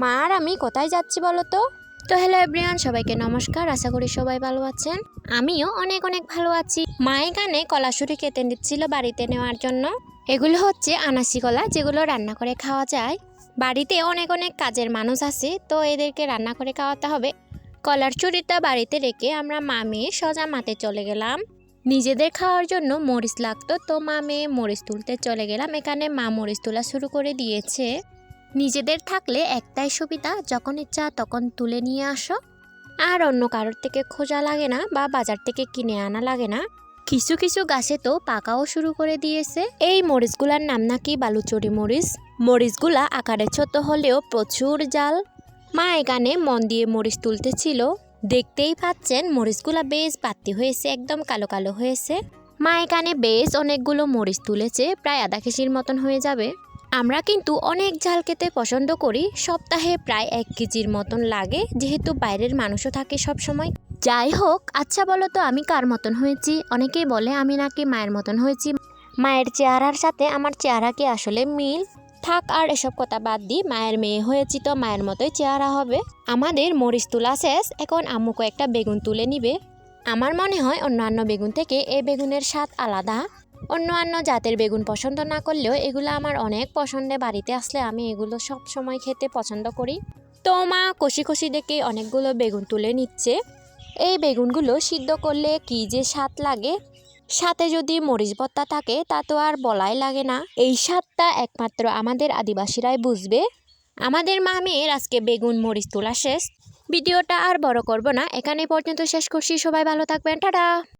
মা আর আমি কোথায় যাচ্ছি বলো তো? হ্যালো এভরিওয়ান, সবাইকে নমস্কার। আশা করি সবাই ভালো আছেন। আমিও অনেক অনেক ভালো আছি। মা এখানে কলাশুঁটি কেটে নিচ্ছিল বাড়িতে নেওয়ার জন্য। এগুলো হচ্ছে আনাসি কলা, যেগুলো রান্না করে খাওয়া যায়। বাড়িতে অনেক অনেক কাজের মানুষ আছে, তো এদেরকে রান্না করে খাওয়াতে হবে। কলার চুরিটা বাড়িতে রেখে আমরা মা মেয়ে সোজা মাঠে চলে গেলাম। নিজেদের খাওয়ার জন্য মরিচ লাগতো, তো মা মেয়ে মরিচ তুলতে চলে গেলাম। এখানে মা মরিচ তোলা শুরু করে দিয়েছে। নিজেদের থাকলে একটাই সুবিধা, যখন ইচ্ছা তখন তুলে নিয়ে আসো, আর অন্য কারোর থেকে খোঁজা লাগে না বা বাজার থেকে কিনে আনা লাগে না। কিছু কিছু গাছে তো পাকাও শুরু করে দিয়েছে। এই মরিচগুলার নাম নাকি বালুচরি মরিচ। মরিচগুলা আকারে ছোট হলেও প্রচুর জাল। মা এখানে মন দিয়ে মরিচ তুলতেছিল। দেখতেই পাচ্ছেন মরিচগুলা বেশ বাড়তি হয়েছে, একদম কালো কালো হয়েছে। মা এখানে বেশ অনেকগুলো মরিচ তুলেছে, প্রায় আধা কেজির মতন হয়ে যাবে। আমরা কিন্তু অনেক ঝাল খেতে পছন্দ করি, সপ্তাহে প্রায় 1 কেজির মতন লাগে, যেহেতু বাইরের মানুষও থাকে সব সময়। যাই হোক, আচ্ছা বলো তো আমি কার মতন হয়েছি? অনেকেই বলে আমি নাকি মায়ের মতন হয়েছি। মায়ের চেহারার সাথে আমার চেহারা কি আসলে মিল? থাক আর এসব কথা বাদ দিই, মায়ের মেয়ে হয়েছি তো মায়ের মতোই চেহারা হবে। আমাদের মরিচ তোলা শেষ, এখন আম্মু কয়েকটা বেগুন তুলে নিবে। আমার মনে হয় অন্যান্য বেগুন থেকে এই বেগুনের স্বাদ আলাদা। অন্যান্য জাতের বেগুন পছন্দ না করলেও এগুলো আমার অনেক পছন্দের। বাড়িতে আসলে আমি এগুলো সব সময় খেতে পছন্দ করি। তো মা কষি কষি দেখে অনেকগুলো বেগুন তুলে নিচ্ছে। এই বেগুনগুলো সিদ্ধ করলে কি যে স্বাদ লাগে, সাথে যদি মরিচ ভর্তা থাকে তা তো আর বলাই লাগে না। এই স্বাদটা একমাত্র আমাদের আদিবাসীরাই বুঝবে। আমাদের মা মেয়ের আজকে বেগুন মরিচ তোলা শেষ। ভিডিওটা আর বড় করব না, এখানে পর্যন্ত শেষ করছি। সবাই ভালো থাকবেন, টাটা।